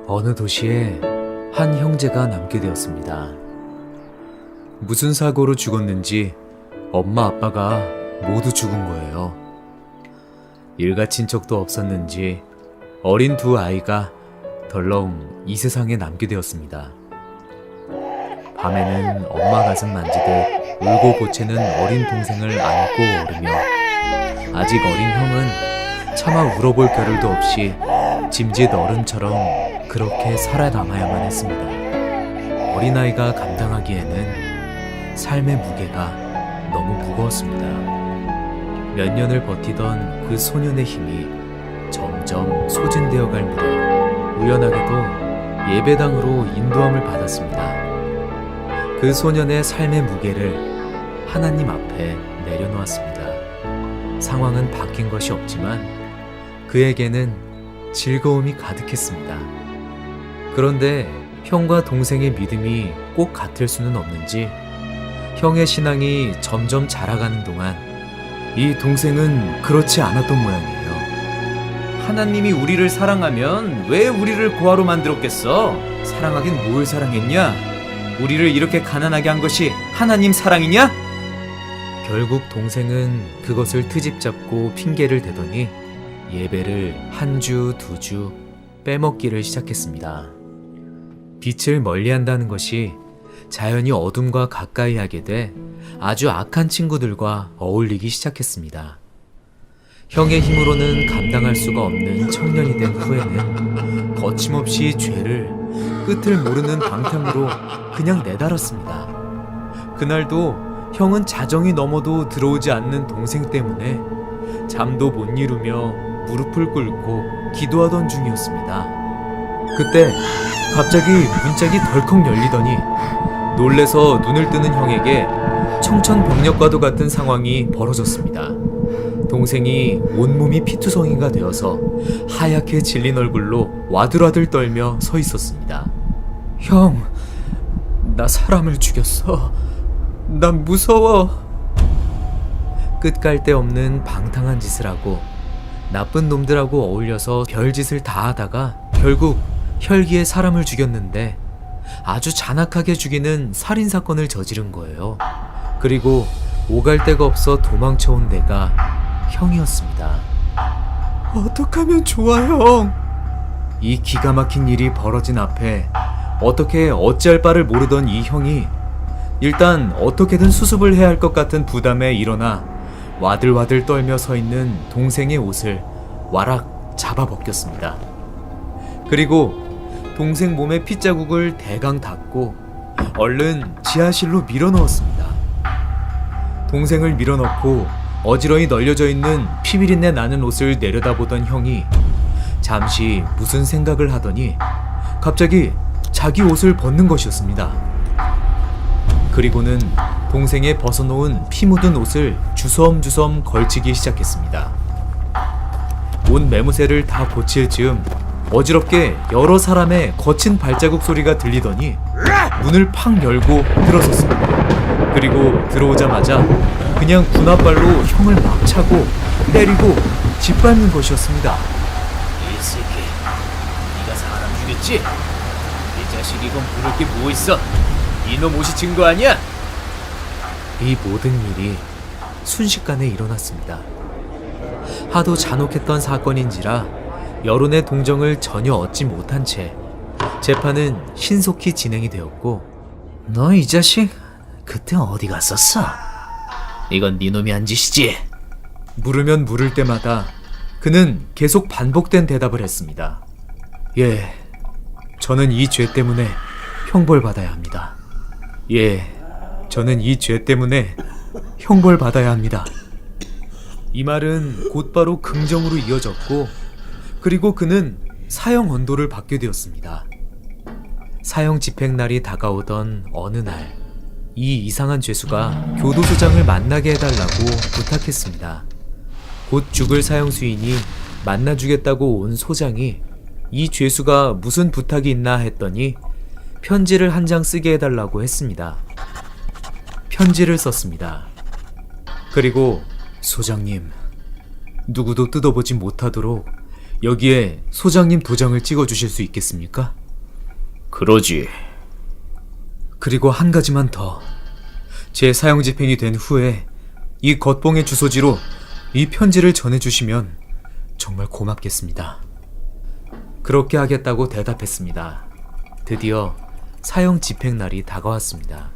어느 도시에 한 형제가 남게 되었습니다. 무슨 사고로 죽었는지 엄마 아빠가 모두 죽은 거예요. 일가 친척도 없었는지 어린 두 아이가 덜렁 이 세상에 남게 되었습니다. 밤에는 엄마 가슴 만지듯 울고 보채는 어린 동생을 안고 오르며 아직 어린 형은 차마 울어볼 겨를도 없이 짐짓 어른처럼 그렇게 살아남아야만 했습니다. 어린아이가 감당하기에는 삶의 무게가 너무 무거웠습니다. 몇 년을 버티던 그 소년의 힘이 점점 소진되어 갈 무렵 우연하게도 예배당으로 인도함을 받았습니다. 그 소년의 삶의 무게를 하나님 앞에 내려놓았습니다. 상황은 바뀐 것이 없지만 그에게는 즐거움이 가득했습니다. 그런데 형과 동생의 믿음이 꼭 같을 수는 없는지 형의 신앙이 점점 자라가는 동안 이 동생은 그렇지 않았던 모양이에요. 하나님이 우리를 사랑하면 왜 우리를 고아로 만들었겠어? 사랑하긴 뭘 사랑했냐? 우리를 이렇게 가난하게 한 것이 하나님 사랑이냐? 결국 동생은 그것을 트집 잡고 핑계를 대더니 예배를 한 주, 두 주 빼먹기를 시작했습니다. 빛을 멀리한다는 것이 자연히 어둠과 가까이 하게 돼 아주 악한 친구들과 어울리기 시작했습니다. 형의 힘으로는 감당할 수가 없는 청년이 된 후에는 거침없이 죄를 끝을 모르는 방탕으로 그냥 내달았습니다. 그날도 형은 자정이 넘어도 들어오지 않는 동생 때문에 잠도 못 이루며 무릎을 꿇고 기도하던 중이었습니다. 그때 갑자기 문짝이 덜컥 열리더니 놀래서 눈을 뜨는 형에게 청천벽력과도 같은 상황이 벌어졌습니다. 동생이 온몸이 피투성이가 되어서 하얗게 질린 얼굴로 와들와들 떨며 서 있었습니다. 형, 나 사람을 죽였어. 난 무서워. 끝갈 데 없는 방탕한 짓을 하고 나쁜 놈들하고 어울려서 별짓을 다 하다가 결국 혈기에 사람을 죽였는데 아주 잔악하게 죽이는 살인사건을 저지른 거예요. 그리고 오갈 데가 없어 도망쳐온 데가 형이었습니다. 어떡하면 좋아, 형? 이 기가 막힌 일이 벌어진 앞에 어떻게 어찌할 바를 모르던 이 형이 일단 어떻게든 수습을 해야 할 것 같은 부담에 일어나 와들와들 떨며 서 있는 동생의 옷을 와락 잡아 벗겼습니다. 그리고 동생 몸에 핏자국을 대강 닦고 얼른 지하실로 밀어넣었습니다. 동생을 밀어넣고 어지러이 널려져 있는 피비린내 나는 옷을 내려다보던 형이 잠시 무슨 생각을 하더니 갑자기 자기 옷을 벗는 것이었습니다. 그리고는 동생의 벗어놓은 피 묻은 옷을 주섬주섬 걸치기 시작했습니다. 옷 매무새를 다 고칠 즈음 어지럽게 여러 사람의 거친 발자국 소리가 들리더니 문을 팍 열고 들어섰습니다. 그리고 들어오자마자 그냥 군홧발로 형을 막 차고 때리고 짓밟는 것이었습니다. 이 새끼, 네가 사람 죽였지? 이 자식 이건 부를 게 뭐 있어? 이놈 옷이 증거 아니야? 이 모든 일이 순식간에 일어났습니다. 하도 잔혹했던 사건인지라 여론의 동정을 전혀 얻지 못한 채 재판은 신속히 진행이 되었고, 너 이 자식, 그때 어디 갔었어? 이건 네 놈이 한 짓이지? 물으면 물을 때마다 그는 계속 반복된 대답을 했습니다. 예, 저는 이 죄 때문에 형벌받아야 합니다. 예, 저는 이 죄 때문에 형벌받아야 합니다. 이 말은 곧바로 긍정으로 이어졌고, 그리고 그는 사형 언도를 받게 되었습니다. 사형 집행날이 다가오던 어느 날, 이 이상한 죄수가 교도소장을 만나게 해달라고 부탁했습니다. 곧 죽을 사형수인이 만나주겠다고 온 소장이 이 죄수가 무슨 부탁이 있나 했더니 편지를 한 장 쓰게 해달라고 했습니다. 편지를 썼습니다. 그리고 소장님, 누구도 뜯어보지 못하도록 여기에 소장님 도장을 찍어주실 수 있겠습니까? 그러지. 그리고 한 가지만 더. 제 사형집행이 된 후에 이 겉봉의 주소지로 이 편지를 전해주시면 정말 고맙겠습니다. 그렇게 하겠다고 대답했습니다. 드디어 사형 집행날이 다가왔습니다.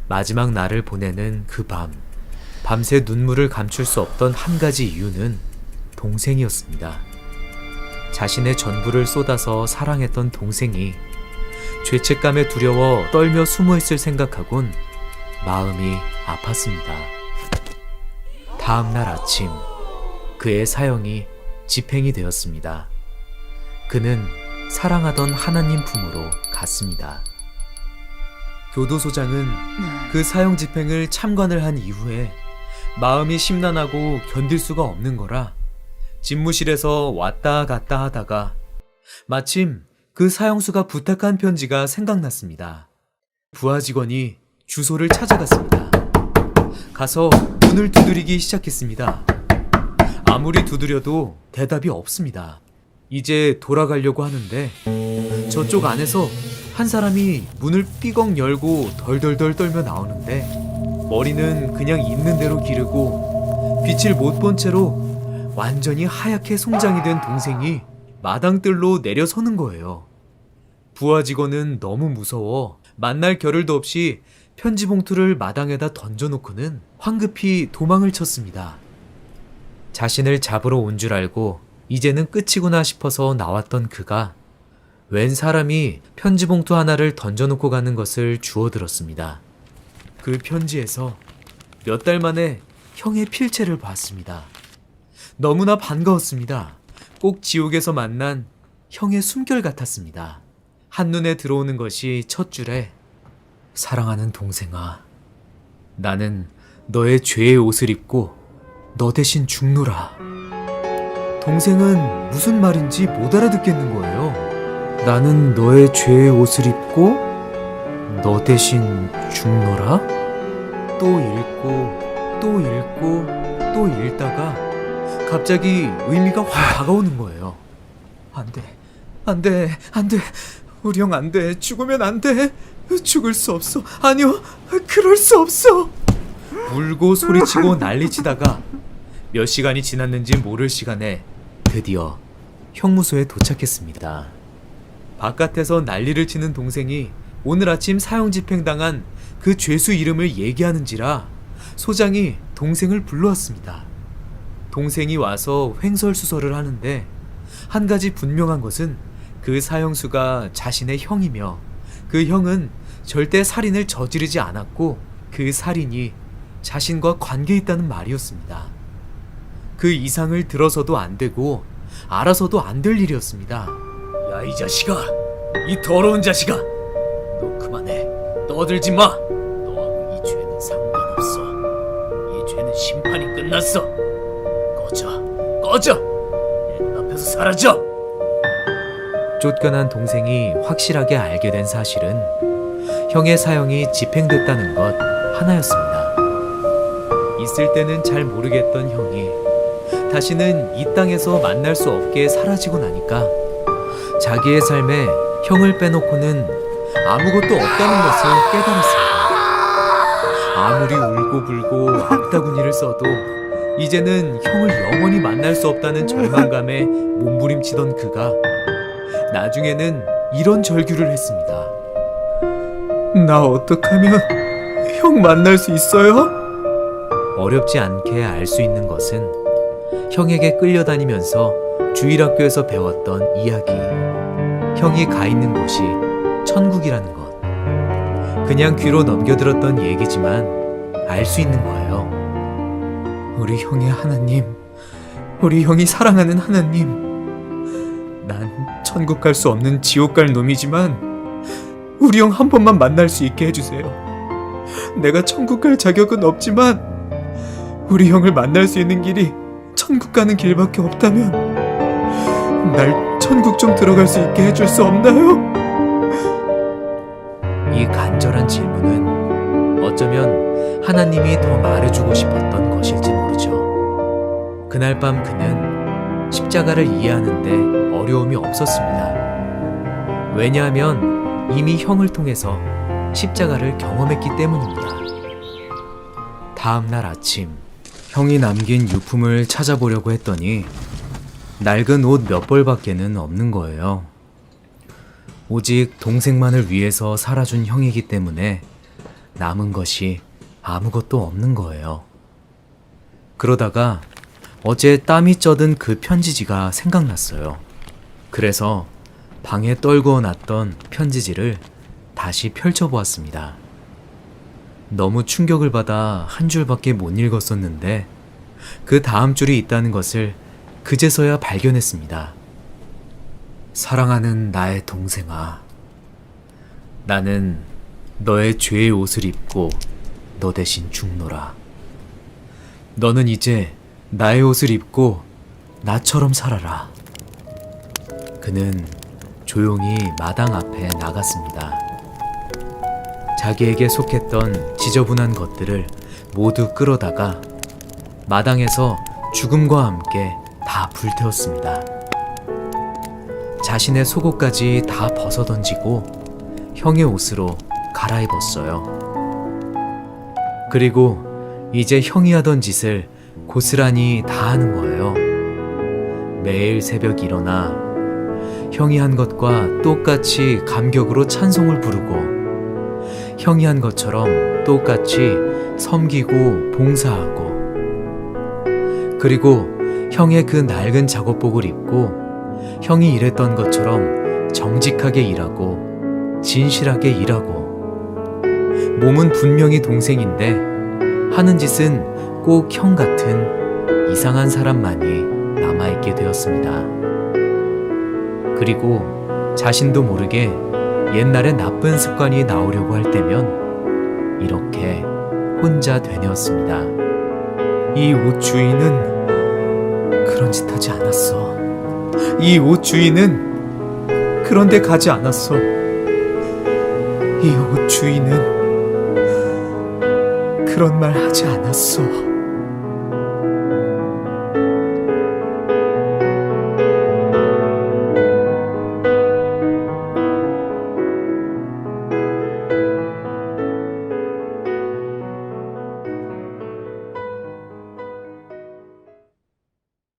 마지막 날을 보내는 그 밤, 밤새 눈물을 감출 수 없던 한 가지 이유는 동생이었습니다. 자신의 전부를 쏟아서 사랑했던 동생이 죄책감에 두려워 떨며 숨어있을 생각하곤 마음이 아팠습니다. 다음날 아침, 그의 사형이 집행이 되었습니다. 그는 사랑하던 하나님 품으로 갔습니다. 교도소장은 그 사형 집행을 참관을 한 이후에 마음이 심란하고 견딜 수가 없는 거라 집무실에서 왔다 갔다 하다가 마침 그 사형수가 부탁한 편지가 생각났습니다. 부하 직원이 주소를 찾아갔습니다. 가서 문을 두드리기 시작했습니다. 아무리 두드려도 대답이 없습니다. 이제 돌아가려고 하는데 저쪽 안에서 한 사람이 문을 삐걱 열고 덜덜덜 떨며 나오는데 머리는 그냥 있는 대로 기르고 빛을 못 본 채로 완전히 하얗게 송장이 된 동생이 마당뜰로 내려서는 거예요. 부하 직원은 너무 무서워 만날 겨를도 없이 편지 봉투를 마당에다 던져놓고는 황급히 도망을 쳤습니다. 자신을 잡으러 온 줄 알고 이제는 끝이구나 싶어서 나왔던 그가 웬 사람이 편지 봉투 하나를 던져놓고 가는 것을 주워들었습니다. 그 편지에서 몇 달 만에 형의 필체를 봤습니다. 너무나 반가웠습니다. 꼭 지옥에서 만난 형의 숨결 같았습니다. 한눈에 들어오는 것이 첫 줄에 사랑하는 동생아, 나는 너의 죄의 옷을 입고 너 대신 죽노라. 동생은 무슨 말인지 못 알아듣겠는 거예요. 나는 너의 죄의 옷을 입고 너 대신 죽노라? 또 읽고 또 읽고 또 읽다가 갑자기 의미가 확 다가오는 거예요. 안 돼, 안 돼, 안 돼. 우리 형 안 돼. 죽으면 안 돼. 죽을 수 없어. 아니요, 그럴 수 없어. 울고 소리치고 난리치다가 몇 시간이 지났는지 모를 시간에 드디어 형무소에 도착했습니다. 바깥에서 난리를 치는 동생이 오늘 아침 사형 집행당한 그 죄수 이름을 얘기하는지라 소장이 동생을 불러왔습니다. 동생이 와서 횡설수설을 하는데 한 가지 분명한 것은 그 사형수가 자신의 형이며 그 형은 절대 살인을 저지르지 않았고 그 살인이 자신과 관계 있다는 말이었습니다. 그 이상을 들어서도 안 되고 알아서도 안 될 일이었습니다. 야, 이 자식아, 이 더러운 자식아, 너 그만해. 떠들지 마. 너하고 이 죄는 상관없어. 이 죄는 심판이 끝났어. 꺼져. 내 눈앞에서 사라져. 쫓겨난 동생이 확실하게 알게 된 사실은 형의 사형이 집행됐다는 것 하나였습니다. 있을 때는 잘 모르겠던 형이 다시는 이 땅에서 만날 수 없게 사라지고 나니까 자기의 삶에 형을 빼놓고는 아무것도 없다는 것을 깨달았습니다. 아무리 울고불고 악다구니를 써도 이제는 형을 영원히 만날 수 없다는 절망감에 몸부림치던 그가 나중에는 이런 절규를 했습니다. 나 어떡하면 형 만날 수 있어요? 어렵지 않게 알 수 있는 것은 형에게 끌려다니면서 주일학교에서 배웠던 이야기, 형이 가 있는 곳이 천국이라는 것. 그냥 귀로 넘겨들었던 얘기지만 알 수 있는 거예요. 우리 형의 하나님, 우리 형이 사랑하는 하나님. 난 천국 갈 수 없는 지옥 갈 놈이지만 우리 형 한 번만 만날 수 있게 해주세요. 내가 천국 갈 자격은 없지만 우리 형을 만날 수 있는 길이 천국 가는 길밖에 없다면 날 천국 좀 들어갈 수 있게 해줄 수 없나요? 이 간절한 질문은 어쩌면 하나님이 더 말해주고 싶었던 것일지 모르죠. 그날 밤 그는 십자가를 이해하는데 어려움이 없었습니다. 왜냐하면 이미 형을 통해서 십자가를 경험했기 때문입니다. 다음 날 아침, 형이 남긴 유품을 찾아보려고 했더니 낡은 옷 몇 벌밖에는 없는 거예요. 오직 동생만을 위해서 살아준 형이기 때문에 남은 것이 아무것도 없는 거예요. 그러다가 어제 땀이 쪄든 그 편지지가 생각났어요. 그래서 방에 떨구어 놨던 편지지를 다시 펼쳐보았습니다. 너무 충격을 받아 한 줄밖에 못 읽었었는데 그 다음 줄이 있다는 것을 그제서야 발견했습니다. 사랑하는 나의 동생아, 나는 너의 죄의 옷을 입고 너 대신 죽노라. 너는 이제 나의 옷을 입고 나처럼 살아라. 그는 조용히 마당 앞에 나갔습니다. 자기에게 속했던 지저분한 것들을 모두 끌어다가 마당에서 죽음과 함께 다 불태웠습니다. 자신의 속옷까지 다 벗어던지고 형의 옷으로 갈아입었어요. 그리고 이제 형이 하던 짓을 고스란히 다 하는 거예요. 매일 새벽 일어나 형이 한 것과 똑같이 감격으로 찬송을 부르고 형이 한 것처럼 똑같이 섬기고 봉사하고, 그리고 형의 그 낡은 작업복을 입고 형이 일했던 것처럼 정직하게 일하고 진실하게 일하고, 몸은 분명히 동생인데 하는 짓은 꼭 형 같은 이상한 사람만이 남아있게 되었습니다. 그리고 자신도 모르게 옛날에 나쁜 습관이 나오려고 할 때면 이렇게 혼자 되뇌었습니다. 이 옷 주인은 그런 짓 하지 않았어. 이 옷 주인은 그런 데 가지 않았어. 이 옷 주인은 그런 말 하지 않았어.